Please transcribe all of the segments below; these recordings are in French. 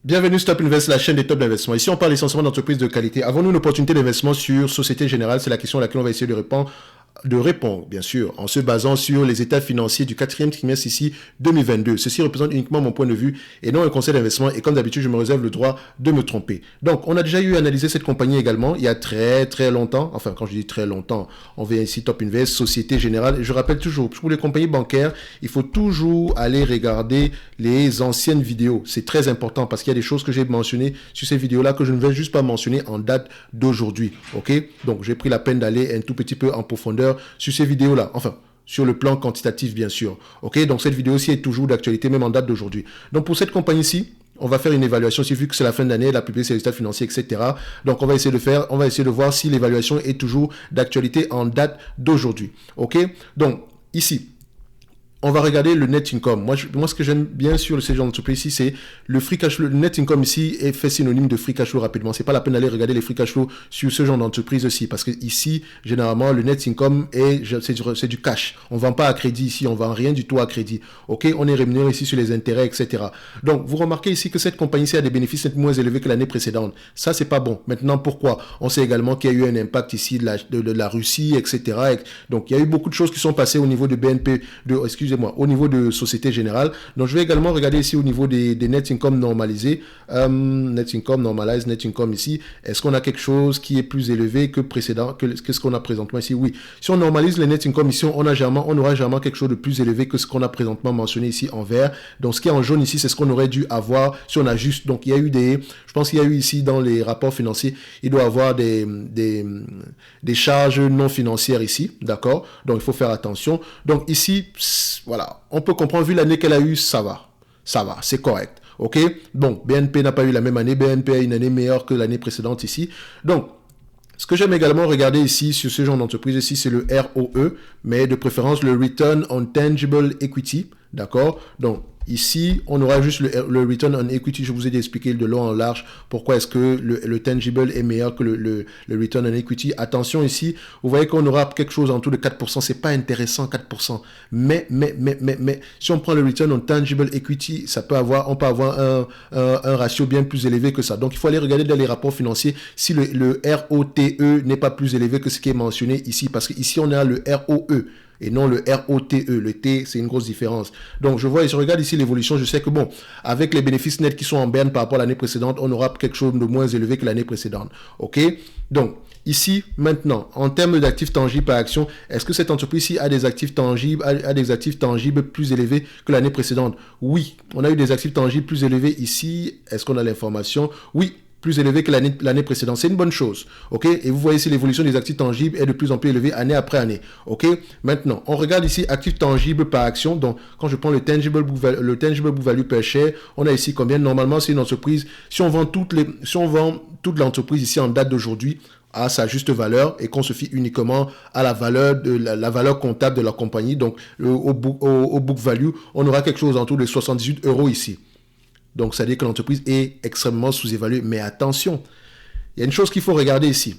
Bienvenue sur Top Invest, la chaîne des top d'investissement. Ici, on parle essentiellement d'entreprises de qualité. Avons-nous une opportunité d'investissement sur Société Générale? C'est la question à laquelle on va essayer de répondre, bien sûr, en se basant sur les états financiers du quatrième trimestre ici 2022. Ceci représente uniquement mon point de vue et non un conseil d'investissement. Et comme d'habitude, je me réserve le droit de me tromper. Donc, on a déjà eu à analyser cette compagnie également il y a très longtemps. Enfin, quand je dis très longtemps, on vient ici Top Invest, Société Générale. Et je rappelle toujours, pour les compagnies bancaires, il faut toujours aller regarder les anciennes vidéos. C'est très important parce qu'il y a des choses que j'ai mentionnées sur ces vidéos-là que je ne vais juste pas mentionner en date d'aujourd'hui. Ok? Donc, j'ai pris la peine d'aller un tout petit peu en profondeur sur ces vidéos-là, enfin, sur le plan quantitatif, bien sûr. Ok, donc cette vidéo-ci est toujours d'actualité, même en date d'aujourd'hui. Donc, pour cette compagnie-ci, on va faire une évaluation, si vu que c'est la fin d'année, elle a publié ses résultats financiers, etc. Donc, on va essayer de voir si l'évaluation est toujours d'actualité en date d'aujourd'hui. Ok, donc, ici, on va regarder le net income. Moi, ce que j'aime bien sur ce genre d'entreprise ici, c'est le free cash flow. Le net income ici est fait synonyme de free cash flow rapidement. C'est pas la peine d'aller regarder les free cash flow sur ce genre d'entreprise aussi. Parce que ici, généralement, le net income c'est du cash. On vend pas à crédit ici. On vend rien du tout à crédit. OK? On est rémunéré ici sur les intérêts, etc. Donc, vous remarquez ici que cette compagnie-ci a des bénéfices moins élevés que l'année précédente. Ça, c'est pas bon. Maintenant, pourquoi? On sait également qu'il y a eu un impact ici de la Russie, etc. Donc, il y a eu beaucoup de choses qui sont passées au niveau de BNP, au niveau de Société Générale. Donc, je vais également regarder ici au niveau des net income normalisés. Net income, normalize, net income ici. Est-ce qu'on a quelque chose qui est plus élevé que précédent, que ce qu'on a présentement ici? Oui. Si on normalise le net income ici, on aura généralement quelque chose de plus élevé que ce qu'on a présentement mentionné ici en vert. Donc, ce qui est en jaune ici, c'est ce qu'on aurait dû avoir si on ajuste. Donc, il y a eu je pense qu'il y a eu ici dans les rapports financiers, il doit y avoir des charges non financières ici. D'accord? Donc, il faut faire attention. Donc, ici, voilà, on peut comprendre, vu l'année qu'elle a eue, ça va, c'est correct, ok? Bon, BNP n'a pas eu la même année, BNP a une année meilleure que l'année précédente ici, donc, ce que j'aime également regarder ici, sur ce genre d'entreprise ici, c'est le ROE, mais de préférence le Return on Tangible Equity, d'accord? Donc, ici, on aura juste le Return on Equity. Je vous ai expliqué de long en large pourquoi est-ce que le Tangible est meilleur que le Return on Equity. Attention ici, vous voyez qu'on aura quelque chose en dessous de 4%. C'est pas intéressant, 4%. Mais, si on prend le Return on Tangible Equity, on peut avoir un ratio bien plus élevé que ça. Donc, il faut aller regarder dans les rapports financiers si le ROTE n'est pas plus élevé que ce qui est mentionné ici. Parce qu'ici, on a le ROE. Et non le ROTE. Le T, c'est une grosse différence. Donc, je regarde ici l'évolution. Je sais que bon, avec les bénéfices nets qui sont en berne par rapport à l'année précédente, on aura quelque chose de moins élevé que l'année précédente. OK? Donc, ici, maintenant, en termes d'actifs tangibles par action, est-ce que cette entreprise-ci a des actifs tangibles plus élevés que l'année précédente? Oui, on a eu des actifs tangibles plus élevés ici. Est-ce qu'on a l'information? Oui, plus élevé que l'année précédente. C'est une bonne chose. OK? Et vous voyez ici l'évolution des actifs tangibles est de plus en plus élevée année après année. OK? Maintenant, on regarde ici actifs tangibles par action. Donc, quand je prends le tangible book value per share, on a ici combien? Normalement, c'est une entreprise. Si on vend toute l'entreprise ici en date d'aujourd'hui, à sa juste valeur et qu'on se fie uniquement à la valeur comptable de la compagnie, donc au book value, on aura quelque chose autour de 78 € ici. Donc, ça veut dire que l'entreprise est extrêmement sous-évaluée. Mais attention, il y a une chose qu'il faut regarder ici.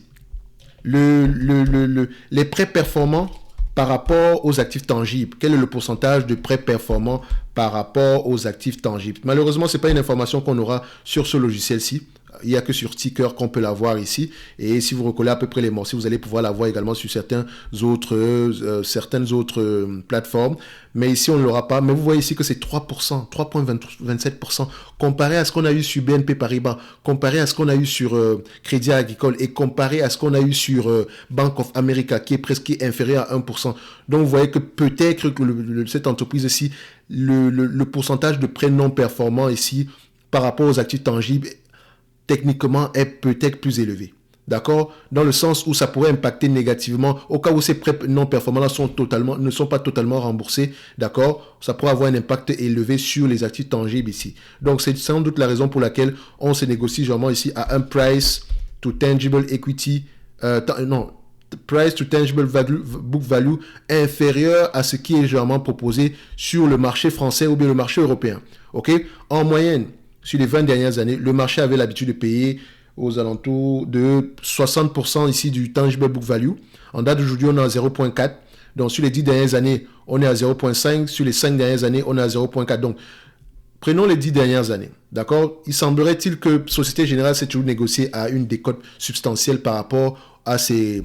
Les prêts performants par rapport aux actifs tangibles. Quel est le pourcentage de prêts performants par rapport aux actifs tangibles? Malheureusement, ce n'est pas une information qu'on aura sur ce logiciel-ci. Il n'y a que sur Ticker qu'on peut la voir ici. Et si vous recollez à peu près les morceaux, vous allez pouvoir la voir également sur certaines autres plateformes. Mais ici, on ne l'aura pas. Mais vous voyez ici que c'est 3%, 3,27%. Comparé à ce qu'on a eu sur BNP Paribas, comparé à ce qu'on a eu sur Crédit Agricole et comparé à ce qu'on a eu sur Bank of America, qui est presque inférieur à 1%. Donc, vous voyez que peut-être que cette entreprise-ci, le pourcentage de prêts non performants ici, par rapport aux actifs tangibles, techniquement est peut-être plus élevé. D'accord? Dans le sens où ça pourrait impacter négativement, au cas où ces prêts non performants ne sont pas totalement remboursés. D'accord? Ça pourrait avoir un impact élevé sur les actifs tangibles ici. Donc, c'est sans doute la raison pour laquelle on se négocie généralement ici à un price to tangible equity, price to tangible book value inférieur à ce qui est généralement proposé sur le marché français ou bien le marché européen. OK? En moyenne, sur les 20 dernières années, le marché avait l'habitude de payer aux alentours de 60% ici du tangible book value. En date d'aujourd'hui, on est à 0,4. Donc, sur les 10 dernières années, on est à 0,5. Sur les 5 dernières années, on est à 0,4. Donc, Prenons les 10 dernières années, d'accord? Il semblerait-il que Société Générale s'est toujours négocié à une décote substantielle par rapport à ses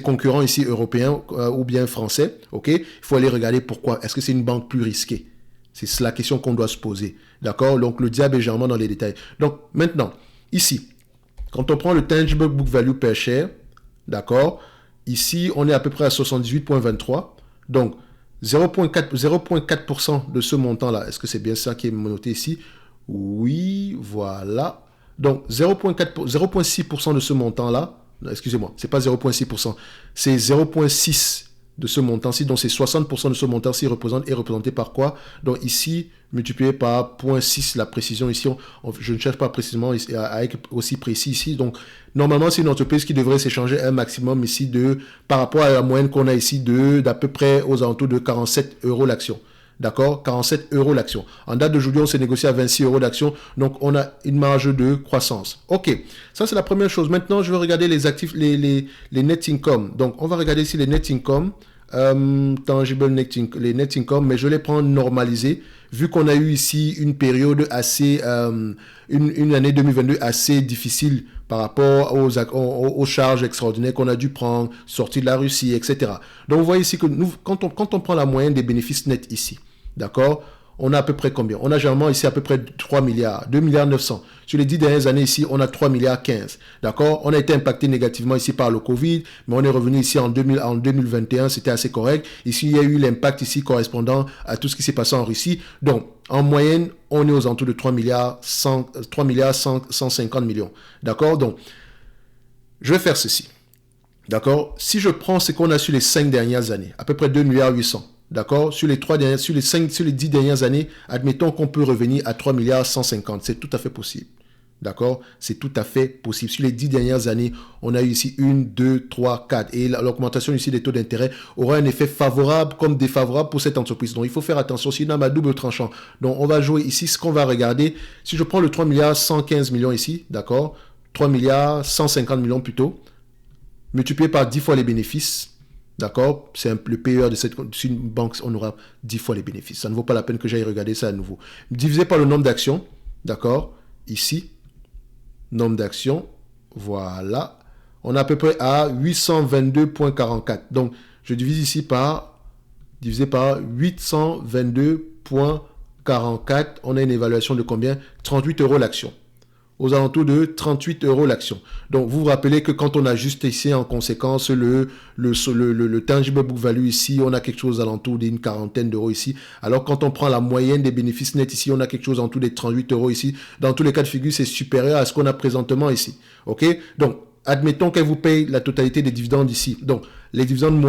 concurrents ici européens ou bien français, ok? Il faut aller regarder pourquoi. Est-ce que c'est une banque plus risquée? C'est la question qu'on doit se poser, d'accord? Donc, le diable est généralement dans les détails. Donc, maintenant, ici, quand on prend le tangible book value per share, d'accord? Ici, on est à peu près à 78,23. Donc, 0,4% de ce montant-là. Est-ce que c'est bien ça qui est noté ici? Oui, voilà. Donc, 0,6% de ce montant-là. Excusez-moi, c'est pas 0,6%. C'est 0,6% de ce montant-ci. Donc, c'est 60% de ce montant-ci est représenté par quoi? Donc, ici, multiplié par 0,6, la précision ici, je ne cherche pas précisément à être aussi précis ici. Donc, normalement, c'est une entreprise qui devrait s'échanger un maximum ici par rapport à la moyenne qu'on a ici d'à peu près aux alentours de 47 € l'action. D'accord? 47 € l'action. En date d'aujourd'hui, on s'est négocié à 26 € l'action. Donc, on a une marge de croissance. OK. Ça, c'est la première chose. Maintenant, je vais regarder les actifs, les net income. Donc, on va regarder ici les net income. Tangible les net income, mais je les prends normalisés, vu qu'on a eu ici une période assez, une année 2022 assez difficile par rapport aux charges extraordinaires qu'on a dû prendre, sortie de la Russie, etc. Donc, vous voyez ici que quand on prend la moyenne des bénéfices nets ici, d'accord, on a à peu près combien? On a généralement ici à peu près 3 milliards, 2 milliards 900. Sur les 10 dernières années ici, on a 3 milliards 15. D'accord? On a été impacté négativement ici par le Covid, mais on est revenu ici en 2021, c'était assez correct. Ici, il y a eu l'impact ici correspondant à tout ce qui s'est passé en Russie. Donc, en moyenne, on est aux alentours de 3 milliards 150 millions. D'accord? Donc, je vais faire ceci. D'accord? Si je prends ce qu'on a sur les 5 dernières années, à peu près 2 milliards 800. D'accord? Sur les 10 dernières années, admettons qu'on peut revenir à 3 milliards 150. C'est tout à fait possible. D'accord? C'est tout à fait possible. Sur les 10 dernières années, on a eu ici 1, 2, 3, 4. Et l'augmentation ici des taux d'intérêt aura un effet favorable comme défavorable pour cette entreprise. Donc, il faut faire attention. C'est une arme à double tranchant. Donc, on va jouer ici. Ce qu'on va regarder, si je prends le 3 milliards 115 millions ici, d'accord? 3 milliards 150 millions plutôt, multiplié par 10 fois les bénéfices. D'accord? C'est le payeur de une banque, on aura 10 fois les bénéfices. Ça ne vaut pas la peine que j'aille regarder ça à nouveau. Divisé par le nombre d'actions. D'accord? Ici. Nombre d'actions. Voilà. On est à peu près à 822,44. Donc, je divise ici divisé par 822,44. On a une évaluation de combien? 38 € l'action. Aux alentours de 38 € l'action. Donc, vous vous rappelez que quand on ajuste ici en conséquence le tangible book value ici, on a quelque chose aux alentours d'une quarantaine d'euros ici. Alors, quand on prend la moyenne des bénéfices nets ici, on a quelque chose en dessous des 38 € ici. Dans tous les cas de figure, c'est supérieur à ce qu'on a présentement ici. OK? Donc, admettons qu'elle vous paye la totalité des dividendes ici. Donc, les dividendes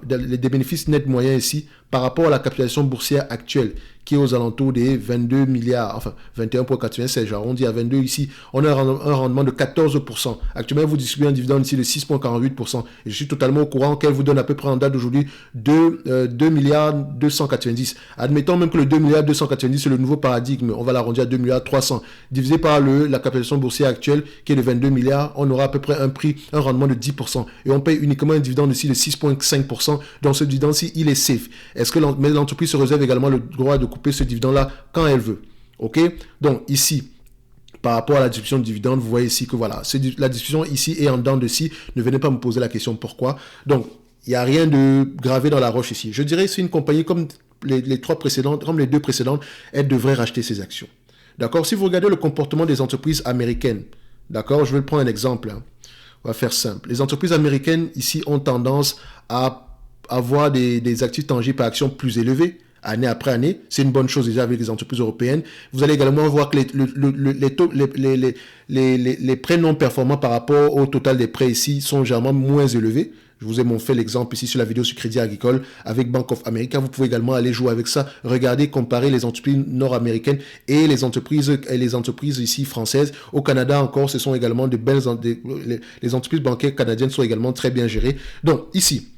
des bénéfices nets moyens ici, par rapport à la capitalisation boursière actuelle, qui est aux alentours des 22 milliards, enfin 21,96, j'arrondis à 22 ici, on a un rendement de 14%. Actuellement, vous distribuez un dividende ici de 6,48%. Et je suis totalement au courant qu'elle vous donne à peu près en date d'aujourd'hui 2 milliards 290. Admettons même que le 2 milliards 290 c'est le nouveau paradigme, on va l'arrondir à 2 milliards 300. Divisé par la capitalisation boursière actuelle, qui est de 22 milliards, on aura à peu près un rendement de 10%. Et on paye uniquement un dividende ici de 6,5%. Donc ce dividende-ci, il est safe. Est-ce que l'entreprise se réserve également le droit de couper ce dividende-là quand elle veut? OK? Donc ici, par rapport à la distribution de dividendes, vous voyez ici que voilà, la distribution ici est en dents de scie. Ne venez pas me poser la question pourquoi. Donc, il n'y a rien de gravé dans la roche ici. Je dirais que c'est une compagnie comme les deux précédentes, elle devrait racheter ses actions. D'accord? Si vous regardez le comportement des entreprises américaines, d'accord? Je vais prendre un exemple. On va faire simple. Les entreprises américaines ici ont tendance à avoir des actifs tangibles par action plus élevés, année après année. C'est une bonne chose déjà avec les entreprises européennes. Vous allez également voir que les prêts non performants par rapport au total des prêts ici sont généralement moins élevés. Je vous ai fait l'exemple ici sur la vidéo sur Crédit Agricole avec Bank of America. Vous pouvez également aller jouer avec ça. Regardez, comparer les entreprises nord-américaines et les entreprises ici françaises. Au Canada encore, ce sont également de belles... Les entreprises bancaires canadiennes sont également très bien gérées. Donc, ici,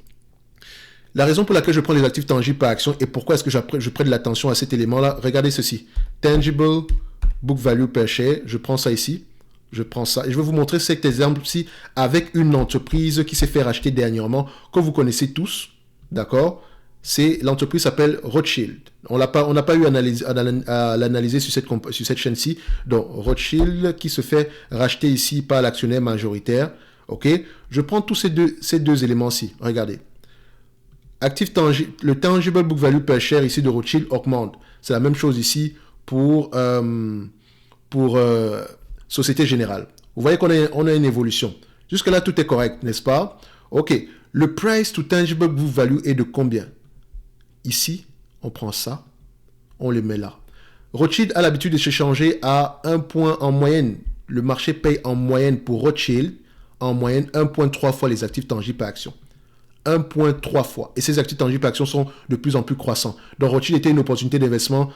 la raison pour laquelle je prends les actifs tangibles par action et pourquoi est-ce que je prête de l'attention à cet élément-là, regardez ceci. Tangible book value per share. Je prends ça ici. Je prends ça et je vais vous montrer cet exemple-ci avec une entreprise qui s'est fait racheter dernièrement, que vous connaissez tous, d'accord? c'est l'entreprise s'appelle Rothschild. On n'a pas eu à l'analyser sur cette chaîne-ci. Donc, Rothschild qui se fait racheter ici par l'actionnaire majoritaire. OK? Je prends tous ces deux éléments-ci. Regardez. Le tangible book value per share ici de Rothschild augmente. C'est la même chose ici pour Société Générale. Vous voyez qu'on a une évolution. Jusque-là, tout est correct, n'est-ce pas? OK. Le price to tangible book value est de combien? Ici, on prend ça, on le met là. Rothschild a l'habitude de s'échanger à 1 point en moyenne. Le marché paye en moyenne pour Rothschild, en moyenne 1,3 fois les actifs tangibles par action. 1,3 fois. Et ces actifs tangibles par action sont de plus en plus croissants. Donc Rothschild était une opportunité d'investissement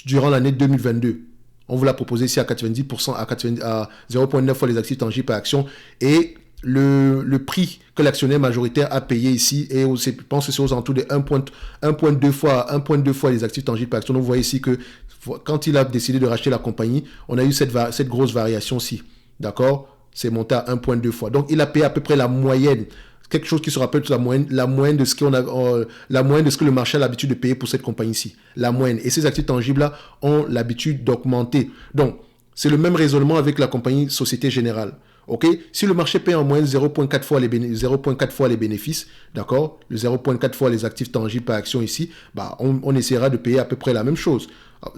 durant l'année 2022. On vous l'a proposé ici à 90%, à 0,9 fois les actifs tangibles par action. Et le prix que l'actionnaire majoritaire a payé ici, et je pense que c'est aux alentours de 1,2 fois les actifs tangibles par action. Donc vous voyez ici que quand il a décidé de racheter la compagnie, on a eu cette grosse variation-ci. D'accord? C'est monté à 1,2 fois. Donc il a payé à peu près la moyenne. Quelque chose qui se rappelle la moyenne de ce que le marché a l'habitude de payer pour cette compagnie-ci. La moyenne. Et ces actifs tangibles-là ont l'habitude d'augmenter. Donc, c'est le même raisonnement avec la compagnie Société Générale. OK? Si le marché paye en moyenne 0,4 fois les bénéfices, d'accord? Le 0,4 fois les actifs tangibles par action ici, bah, on essaiera de payer à peu près la même chose.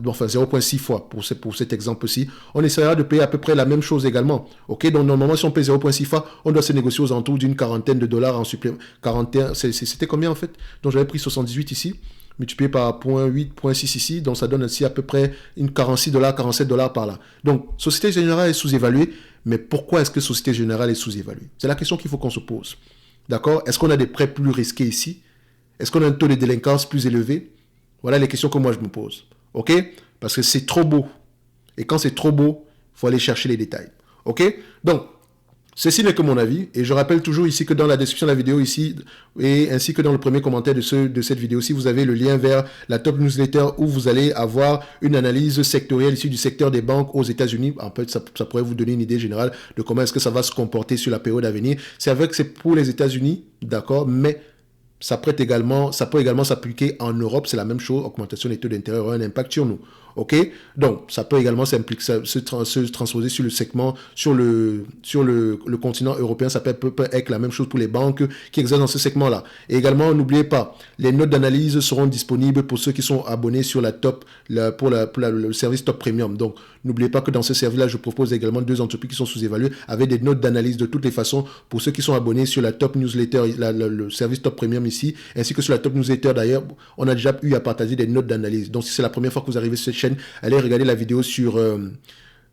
Enfin, 0,6 fois pour cet exemple-ci. On essaiera de payer à peu près la même chose également. OK? Donc, normalement, si on paye 0,6 fois, on doit se négocier aux alentours d'une quarantaine de dollars en supplément. 41, c'était combien en fait? Donc, j'avais pris 78 ici, multiplié par 0,8, 0,6 ici. Donc, ça donne ainsi à peu près une 46 dollars, 47 dollars par là. Donc, Société Générale est sous-évaluée. Mais pourquoi est-ce que Société Générale est sous-évaluée? C'est la question qu'il faut qu'on se pose. D'accord? Est-ce qu'on a des prêts plus risqués ici? Est-ce qu'on a un taux de délinquance plus élevé? Voilà les questions que moi je me pose. OK? Parce que c'est trop beau. Et quand c'est trop beau, il faut aller chercher les détails. OK? Donc, ceci n'est que mon avis. Et je rappelle toujours ici que dans la description de la vidéo ici, et ainsi que dans le premier commentaire de cette vidéo-ci, vous avez le lien vers la top newsletter où vous allez avoir une analyse sectorielle ici du secteur des banques aux États-Unis. En fait, ça pourrait vous donner une idée générale de comment est-ce que ça va se comporter sur la période à venir. C'est vrai que c'est pour les États-Unis, d'accord, mais ça peut également s'appliquer en Europe, c'est la même chose, augmentation des taux d'intérêt aura un impact sur nous. OK? Donc, ça peut également se transposer sur le segment, sur le continent européen, ça peut être la même chose pour les banques qui exercent dans ce segment-là. Et également, n'oubliez pas, les notes d'analyse seront disponibles pour ceux qui sont abonnés sur le service Top Premium. Donc, n'oubliez pas que dans ce service-là, je propose également 2 entreprises qui sont sous-évaluées avec des notes d'analyse de toutes les façons pour ceux qui sont abonnés sur la Top Newsletter, le service Top Premium ici, ainsi que sur la Top Newsletter d'ailleurs, on a déjà eu à partager des notes d'analyse. Donc, si c'est la première fois que vous arrivez sur cette chaîne, allez regarder la vidéo sur,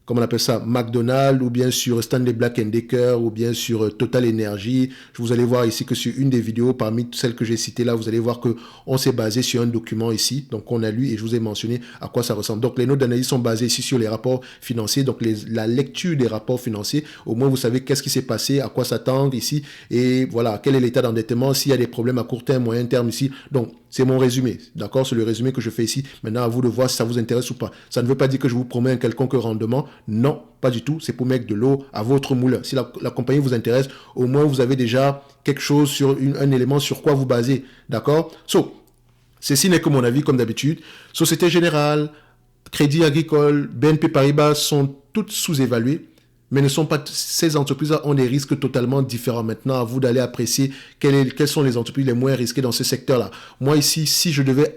comment on appelle ça, McDonald's, ou bien sur Stanley Black & Decker, ou bien sur Total Energy. Vous allez voir ici que sur une des vidéos, parmi celles que j'ai citées là, vous allez voir qu'on s'est basé sur un document ici, donc on a lu et je vous ai mentionné à quoi ça ressemble. Donc les notes d'analyse sont basées ici sur les rapports financiers, donc la lecture des rapports financiers, au moins vous savez qu'est-ce qui s'est passé, à quoi s'attendre ici, et voilà, quel est l'état d'endettement, s'il y a des problèmes à court terme, moyen terme ici. Donc, c'est mon résumé, d'accord? C'est le résumé que je fais ici. Maintenant, à vous de voir si ça vous intéresse ou pas. Ça ne veut pas dire que je vous promets un quelconque rendement. Non, pas du tout. C'est pour mettre de l'eau à votre moulin. Si la compagnie vous intéresse, au moins vous avez déjà quelque chose sur un élément sur quoi vous basez, d'accord? Ceci n'est que mon avis, comme d'habitude. Société Générale, Crédit Agricole, BNP Paribas sont toutes sous-évaluées. Mais ne sont pas, ces entreprises-là ont des risques totalement différents. Maintenant, à vous d'aller apprécier quelles sont les entreprises les moins risquées dans ce secteur-là. Moi, ici, si je devais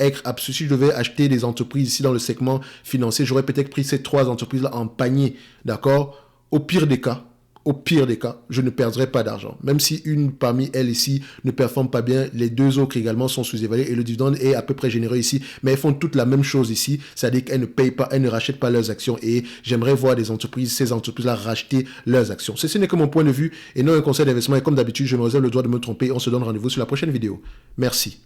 acheter des entreprises ici dans le segment financier, j'aurais peut-être pris ces 3 entreprises-là en panier, d'accord? Au pire des cas, je ne perdrai pas d'argent. Même si une parmi elles ici ne performe pas bien, les 2 autres également sont sous-évaluées et le dividende est à peu près généreux ici. Mais elles font toutes la même chose ici, c'est-à-dire qu'elles ne payent pas, elles ne rachètent pas leurs actions et j'aimerais voir ces entreprises-là racheter leurs actions. Ceci n'est que mon point de vue et non un conseil d'investissement et comme d'habitude, je me réserve le droit de me tromper. On se donne rendez-vous sur la prochaine vidéo. Merci.